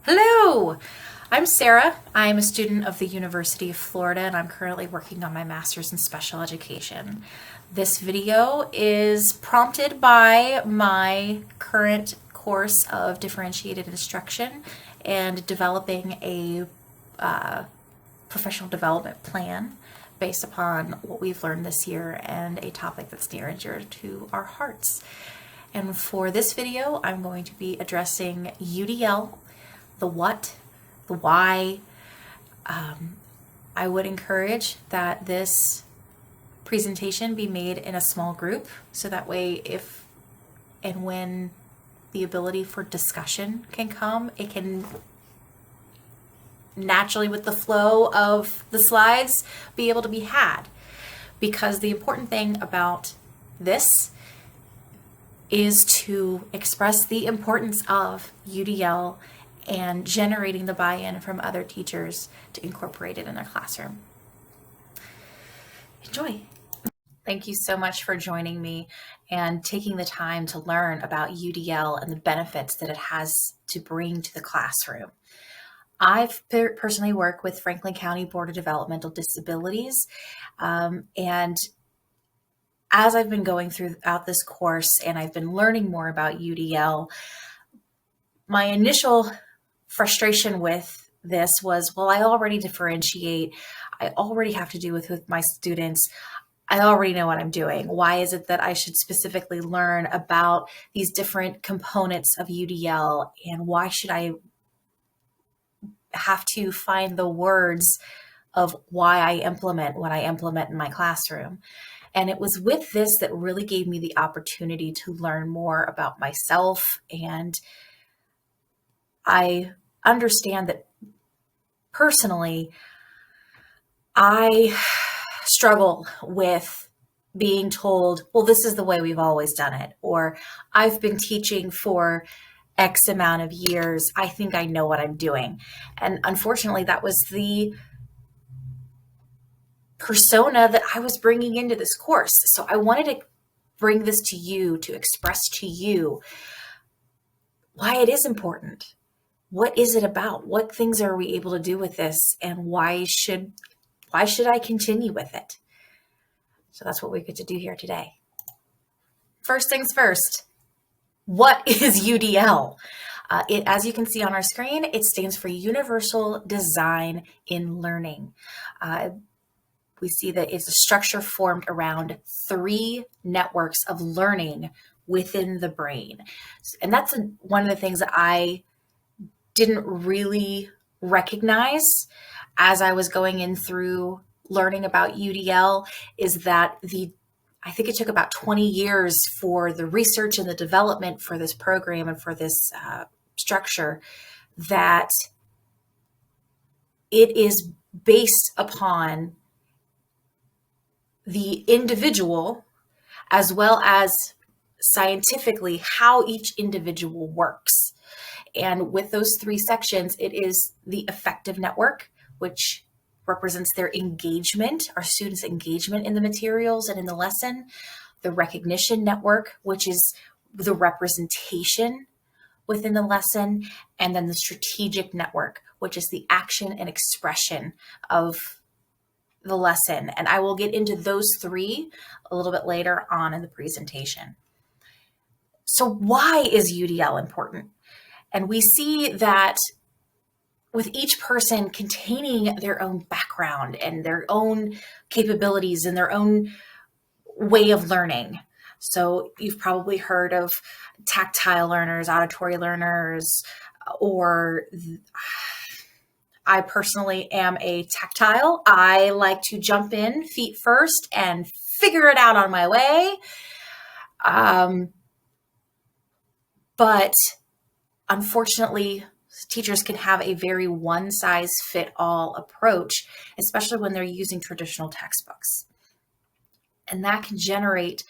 Hello, I'm Sarah. I'm a student of the University of Florida and I'm currently working on my master's in special education. This video is prompted by my current course of differentiated instruction and developing a professional development plan based upon what we've learned this year and a topic that's near and dear to our hearts. And for this video, I'm going to be addressing UDL, the what, the why. I would encourage that this presentation be made in a small group so that way if and when the ability for discussion can come, it can naturally, with the flow of the slides, be able to be had. Because the important thing about this is to express the importance of UDL and generating the buy-in from other teachers to incorporate it in their classroom. Enjoy. Thank you so much for joining me and taking the time to learn about UDL and the benefits that it has to bring to the classroom. I've personally worked with Franklin County Board of Developmental Disabilities, and as I've been going throughout this course and I've been learning more about UDL, my initial frustration with this was, well, I already differentiate. I already have to do with my students. I already know what I'm doing. Why is it that I should specifically learn about these different components of UDL? And why should I have to find the words of why I implement what I implement in my classroom? And it was with this that really gave me the opportunity to learn more about myself. And I understand that personally, I struggle with being told, well, this is the way we've always done it, or I've been teaching for X amount of years. I think I know what I'm doing. And unfortunately, that was the persona that I was bringing into this course. So I wanted to bring this to you, to express to you why it is important. What is it about? What things are we able to do with this? And why should I continue with it? So that's what we get to do here today. First things first, what is UDL? As you can see on our screen, it stands for Universal Design in Learning. We see that it's a structure formed around 3 networks of learning within the brain. And that's one of the things that I didn't really recognize as I was going in through learning about UDL, is that I think it took about 20 years for the research and the development for this program and for this structure, that it is based upon the individual as well as scientifically how each individual works. And with those 3 sections, it is the affective network, which represents their engagement, our students' engagement in the materials and in the lesson. The recognition network, which is the representation within the lesson. And then the strategic network, which is the action and expression of the lesson. And I will get into those 3 a little bit later on in the presentation. So why is UDL important? And we see that with each person containing their own background and their own capabilities and their own way of learning. So you've probably heard of tactile learners, auditory learners, or I personally am a tactile. I like to jump in feet first and figure it out on my way. But unfortunately, teachers can have a very one-size-fit-all approach, especially when they're using traditional textbooks. And that can generate,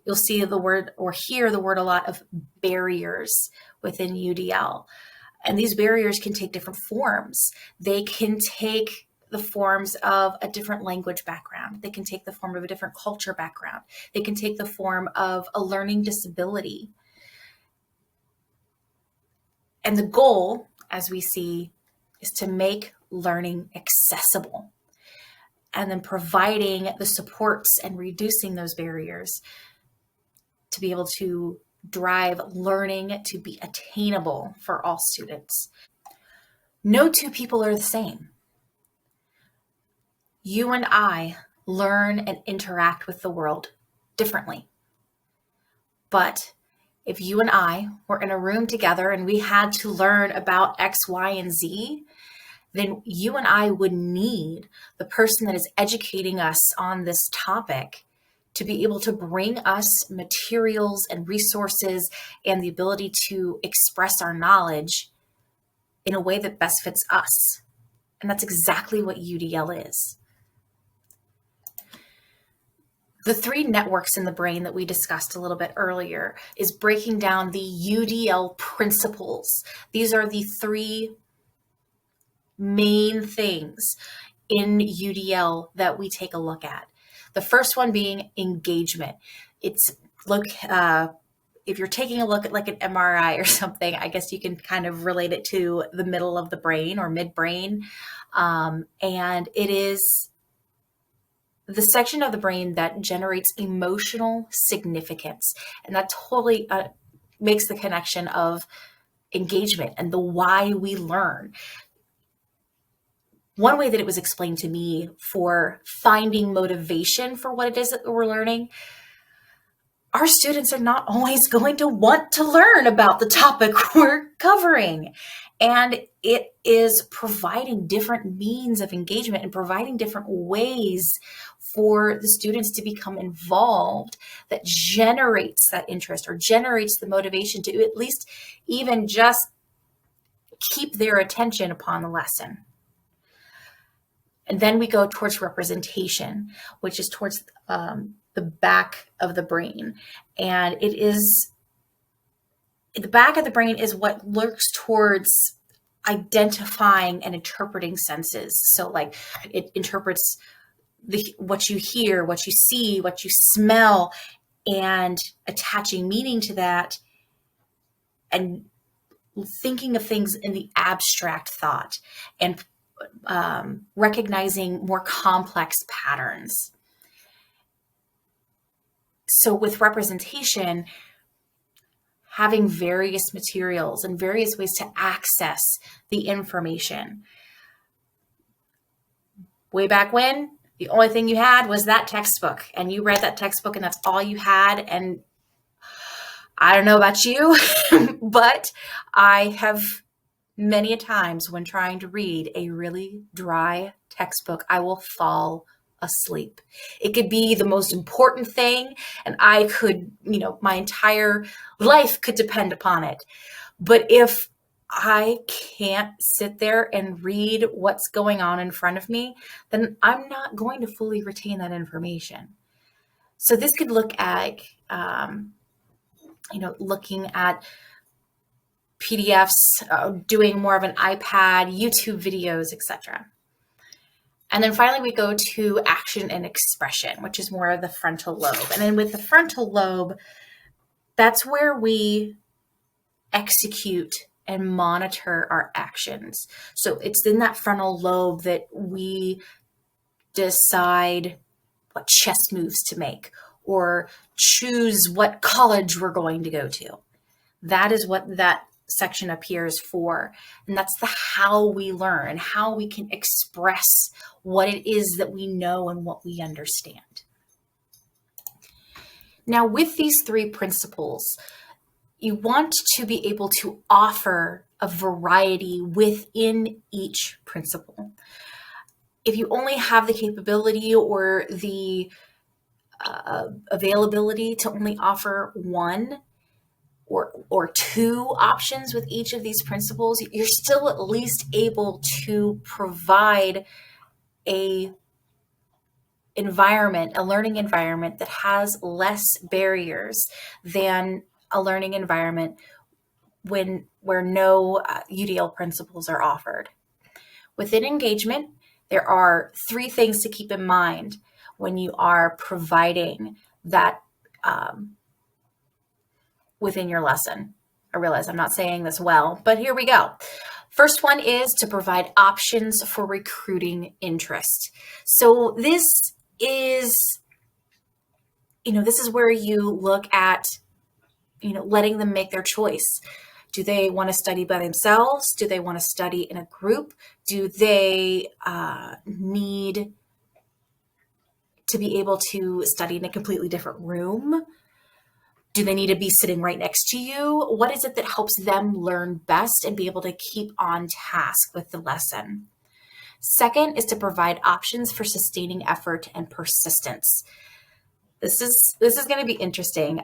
you'll see the word or hear the word a lot of barriers within UDL. And these barriers can take different forms. They can take the forms of a different language background. They can take the form of a different culture background. They can take the form of a learning disability. And the goal as we see, is to make learning accessible, and then providing the supports and reducing those barriers to be able to drive learning to be attainable for all students. No two people are the same. You and I learn and interact with the world differently. But if you and I were in a room together and we had to learn about X, Y, and Z, then you and I would need the person that is educating us on this topic to be able to bring us materials and resources and the ability to express our knowledge in a way that best fits us. And that's exactly what UDL is. The three networks in the brain that we discussed a little bit earlier is breaking down the UDL principles. These are the three main things in UDL that we take a look at. The first one being engagement. It's if you're taking a look at like an MRI or something, I guess you can kind of relate it to the middle of the brain or midbrain. And it is the section of the brain that generates emotional significance. And that totally makes the connection of engagement and the why we learn. One way that it was explained to me for finding motivation for what it is that we're learning, our students are not always going to want to learn about the topic we're covering. And it is providing different means of engagement and providing different ways for the students to become involved that generates that interest or generates the motivation to at least even just keep their attention upon the lesson. And then we go towards representation, which is towards the back of the brain. And it is, the back of the brain is what looks towards identifying and interpreting senses. So like it interprets what you hear, what you see, what you smell, and attaching meaning to that and thinking of things in the abstract thought and recognizing more complex patterns. So with representation, having various materials and various ways to access the information. Way back when, the only thing you had was that textbook, and you read that textbook and that's all you had. And I don't know about you, but I have many a times when trying to read a really dry textbook, I will fall asleep. It could be the most important thing, and I could, my entire life could depend upon it. But if I can't sit there and read what's going on in front of me, then I'm not going to fully retain that information. So this could look at, looking at PDFs, doing more of an iPad, YouTube videos, etc. And then finally, we go to action and expression, which is more of the frontal lobe. And then with the frontal lobe, that's where we execute and monitor our actions. So it's in that frontal lobe that we decide what chess moves to make or choose what college we're going to go to. That is what that section up here is for. And that's the how we learn and how we can express what it is that we know and what we understand. Now, with these three principles, you want to be able to offer a variety within each principle. If you only have the capability or the availability to only offer one or two options with each of these principles, you're still at least able to provide a learning environment that has less barriers than a learning environment where no UDL principles are offered. Within engagement, there are three things to keep in mind when you are providing that within your lesson. I realize I'm not saying this well, but here we go. First one is to provide options for recruiting interest. So this is, this is where you look at, letting them make their choice. Do they want to study by themselves? Do they want to study in a group? Do they need to be able to study in a completely different room? Do they need to be sitting right next to you? What is it that helps them learn best and be able to keep on task with the lesson? Second is to provide options for sustaining effort and persistence. This is going to be interesting.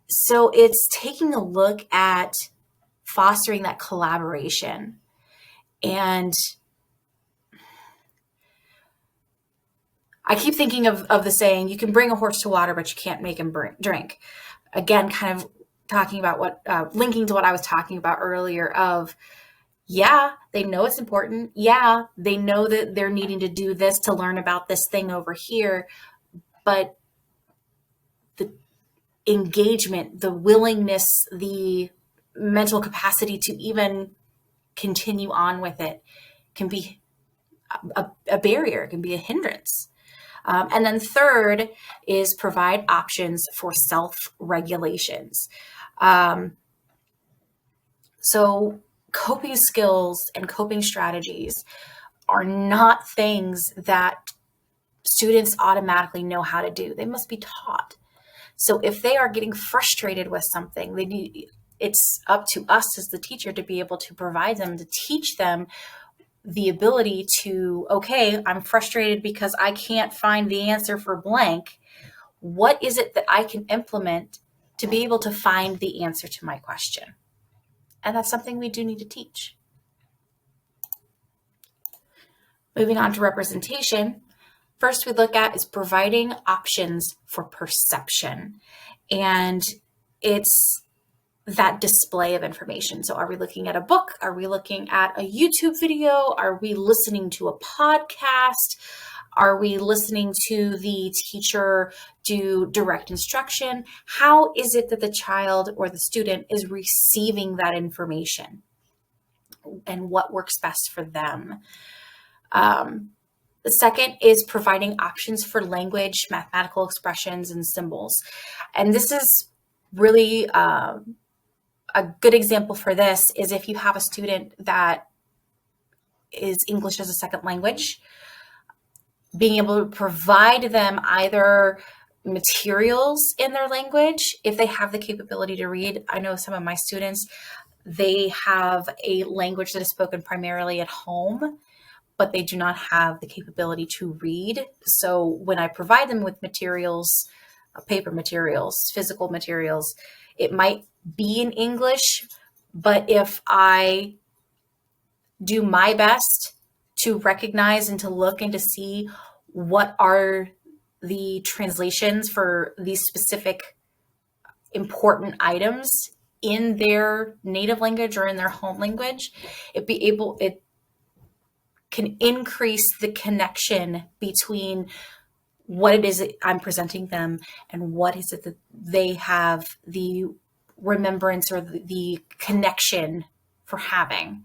So it's taking a look at fostering that collaboration. And I keep thinking of the saying, you can bring a horse to water, but you can't make him drink. Again, kind of talking about what, linking to what I was talking about earlier of, yeah, they know it's important. Yeah, they know that they're needing to do this to learn about this thing over here. But the engagement, the willingness, the mental capacity to even continue on with it can be a barrier, can be a hindrance. And then third is provide options for self-regulations. So coping skills and coping strategies are not things that students automatically know how to do. They must be taught. So if they are getting frustrated with something, it's up to us as the teacher to be able to provide them, to teach them the ability to, okay, I'm frustrated because I can't find the answer for blank. What is it that I can implement to be able to find the answer to my question? And that's something we do need to teach. Moving on to representation, first we look at is providing options for perception. And it's that display of information. So are we looking at a book? Are we looking at a YouTube video? Are we listening to a podcast? Are we listening to the teacher do direct instruction? How is it that the child or the student is receiving that information? And what works best for them? The second is providing options for language, mathematical expressions, and symbols. And this is really a good example for this is if you have a student that is English as a second language, being able to provide them either materials in their language, if they have the capability to read. I know some of my students, they have a language that is spoken primarily at home, but they do not have the capability to read. So when I provide them with materials, paper materials, physical materials, it might be in English, but if I do my best to recognize and to look and to see what are the translations for these specific important items in their native language or in their home language, it can increase the connection between what it is that I'm presenting them and what is it that they have the remembrance or the connection for having.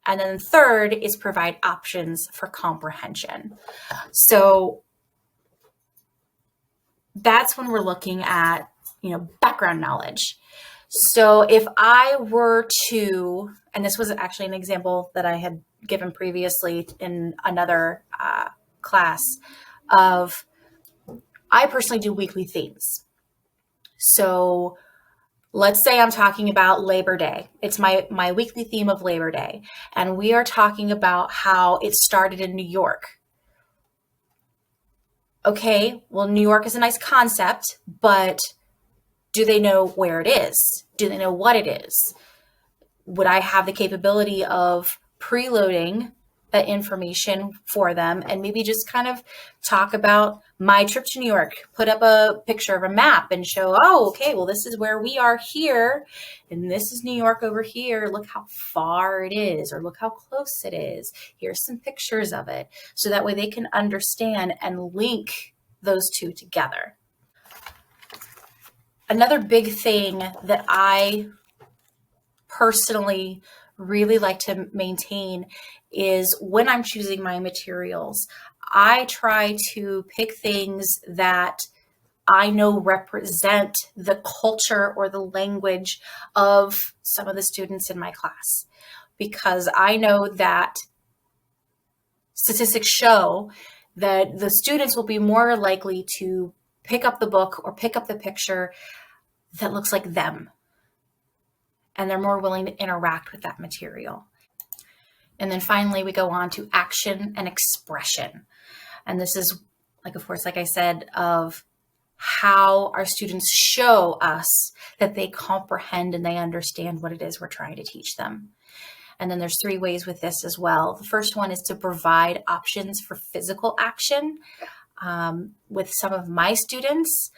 And then third is provide options for comprehension. So that's when we're looking at, background knowledge. So if I were to, and this was actually an example that I had given previously in another class of, I personally do weekly themes. So let's say I'm talking about Labor Day. It's my weekly theme of Labor Day. And we are talking about how it started in New York. Okay, well, New York is a nice concept, but do they know where it is? Do they know what it is? Would I have the capability of preloading that information for them and maybe just kind of talk about my trip to New York, put up a picture of a map and show, oh, okay, well, this is where we are here. And this is New York over here. Look how far it is, or look how close it is. Here's some pictures of it. So that way they can understand and link those two together. Another big thing that I personally really like to maintain is when I'm choosing my materials, I try to pick things that I know represent the culture or the language of some of the students in my class, because I know that statistics show that the students will be more likely to pick up the book or pick up the picture that looks like them, and they're more willing to interact with that material. And then finally, we go on to action and expression. And this is, like, of course, like I said, of how our students show us that they comprehend and they understand what it is we're trying to teach them. And then there's 3 ways with this as well. The first one is to provide options for physical action. With some of my students,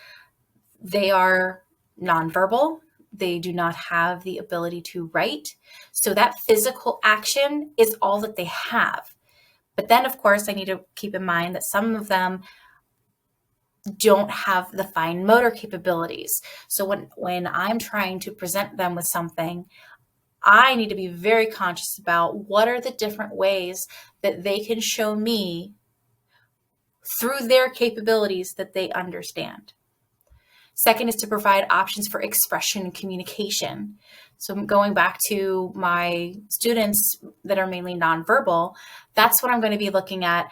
they are nonverbal. They do not have the ability to write. So that physical action is all that they have. But then, of course, I need to keep in mind that some of them don't have the fine motor capabilities. So when I'm trying to present them with something, I need to be very conscious about what are the different ways that they can show me through their capabilities that they understand. Second is to provide options for expression and communication. So going back to my students that are mainly nonverbal, that's what I'm going to be looking at.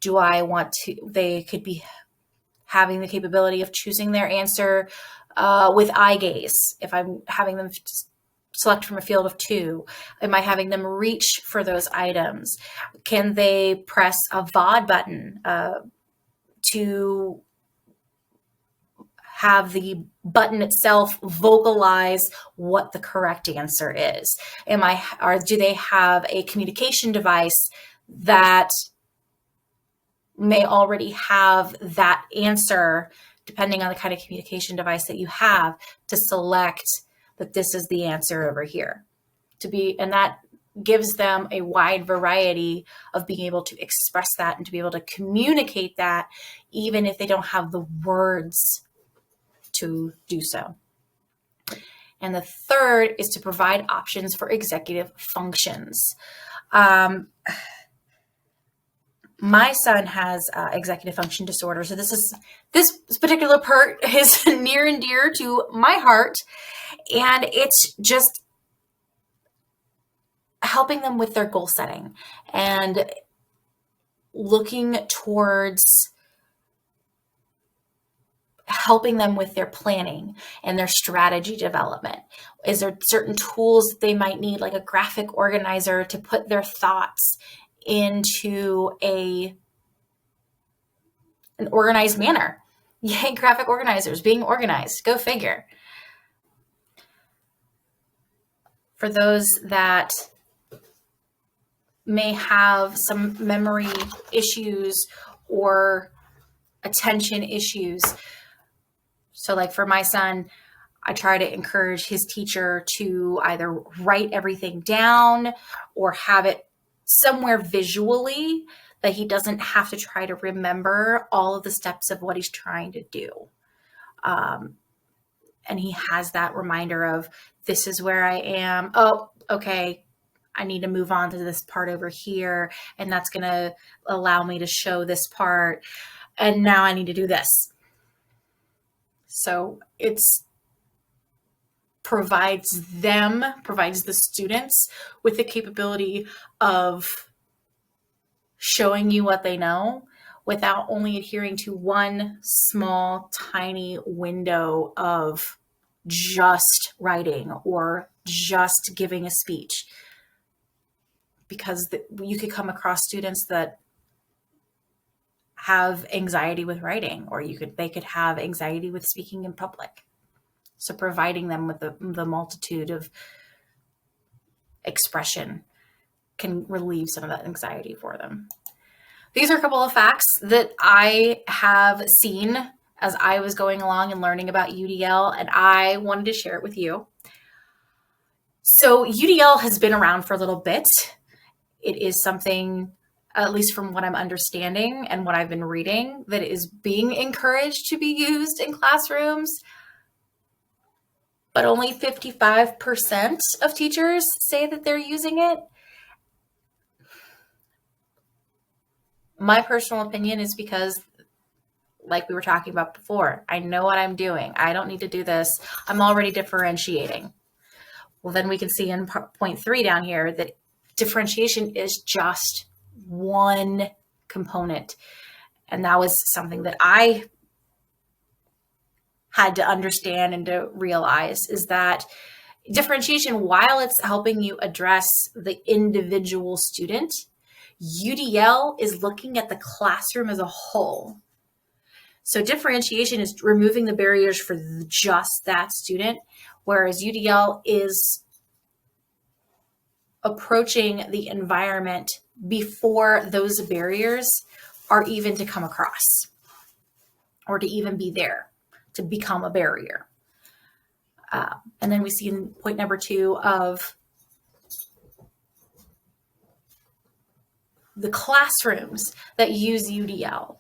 Do I want to, they could be having the capability of choosing their answer with eye gaze. If I'm having them select from a field of 2, am I having them reach for those items? Can they press a VOD button to have the button itself vocalize what the correct answer is? Or do they have a communication device that may already have that answer, depending on the kind of communication device that you have, to select that this is the answer over here? And that gives them a wide variety of being able to express that and to be able to communicate that, even if they don't have the words to do so. And the third is to provide options for executive functions. My son has executive function disorder, so this particular part is near and dear to my heart, and it's just helping them with their goal setting and looking towards helping them with their planning and their strategy development. Is there certain tools that they might need, like a graphic organizer, to put their thoughts into an organized manner? Yay, graphic organizers, being organized, go figure. For those that may have some memory issues or attention issues. So like for my son, I try to encourage his teacher to either write everything down or have it somewhere visually that he doesn't have to try to remember all of the steps of what he's trying to do. And he has that reminder of, this is where I am. Oh, okay. I need to move on to this part over here, and that's going to allow me to show this part. And now I need to do this. So it's provides the students with the capability of showing you what they know without only adhering to one small, tiny window of just writing or just giving a speech. Because you could come across students that have anxiety with writing, or they could have anxiety with speaking in public. So providing them with the multitude of expression can relieve some of that anxiety for them. These are a couple of facts that I have seen as I was going along and learning about UDL, and I wanted to share it with you. So UDL has been around for a little bit. It is something, at least from what I'm understanding and what I've been reading, that is being encouraged to be used in classrooms. but only 55% of teachers say that they're using it. My personal opinion is because, like we were talking about before, I know what I'm doing. I don't need to do this. I'm already differentiating. Well, then we can see in point 3 down here that differentiation is just one component. And that was something that I had to understand and to realize, is that differentiation, while it's helping you address the individual student, UDL is looking at the classroom as a whole. So differentiation is removing the barriers for just that student, whereas UDL is approaching the environment before those barriers are even to come across or to even be there, to become a barrier. And then we see in point number 2 of the classrooms that use UDL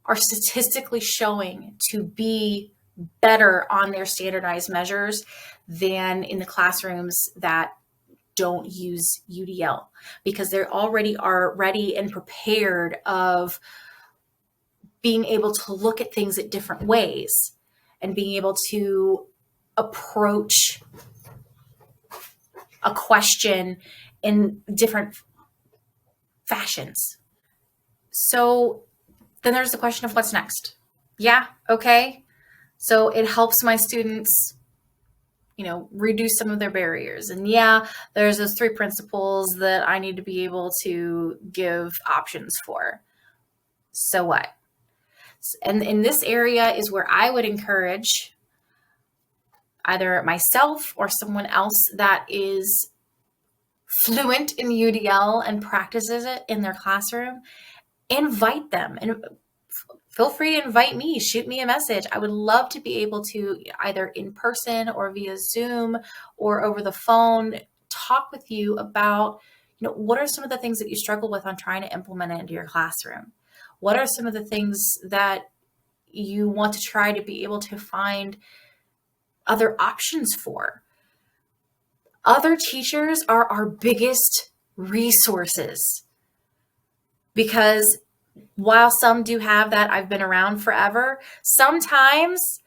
are statistically showing to be better on their standardized measures than in the classrooms that don't use UDL, because they already are ready and prepared of being able to look at things at different ways and being able to approach a question in different fashions. So then there's the question of what's next. Yeah, okay. So it helps my students, reduce some of their barriers. And yeah, there's those 3 principles that I need to be able to give options for. So what? And in this area is where I would encourage either myself or someone else that is fluent in UDL and practices it in their classroom, invite them. And feel free to invite me, shoot me a message. I would love to be able to, either in person or via Zoom or over the phone, talk with you about, what are some of the things that you struggle with on trying to implement it into your classroom? What are some of the things that you want to try to be able to find other options for? Other teachers are our biggest resources, because while some do have that I've been around forever, sometimes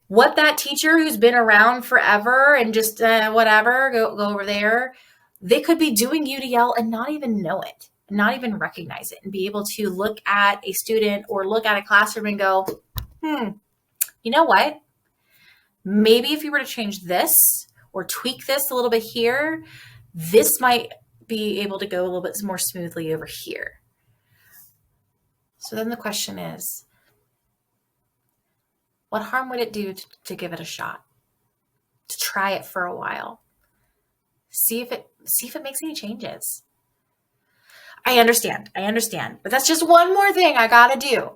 what that teacher who's been around forever and just whatever, go over there, they could be doing UDL and not even know it, not even recognize it, and be able to look at a student or look at a classroom and go, you know what? Maybe if you were to change this or tweak this a little bit here, this might be able to go a little bit more smoothly over here. So then the question is, what harm would it do to give it a shot? To try it for a while. See if it makes any changes. I understand, but that's just one more thing I gotta do.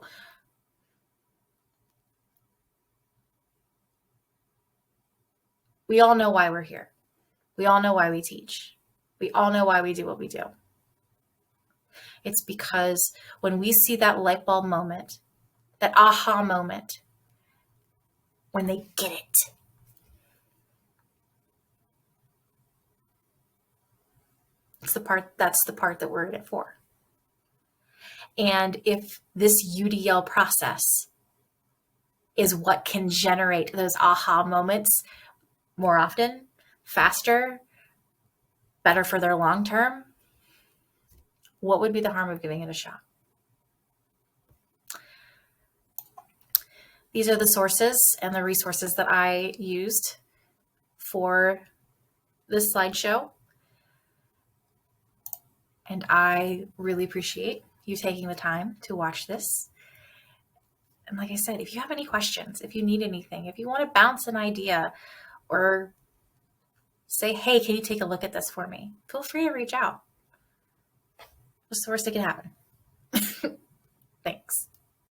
We all know why we're here. We all know why we teach. We all know why we do what we do. It's because when we see that light bulb moment, that aha moment, when they get it, that's the part that we're in it for. And if this UDL process is what can generate those aha moments more often, faster, better for their long term, what would be the harm of giving it a shot? These are the sources and the resources that I used for this slideshow. And I really appreciate you taking the time to watch this. And like I said, if you have any questions, if you need anything, if you want to bounce an idea or say, hey, can you take a look at this for me? Feel free to reach out. What's the worst that can happen? Thanks.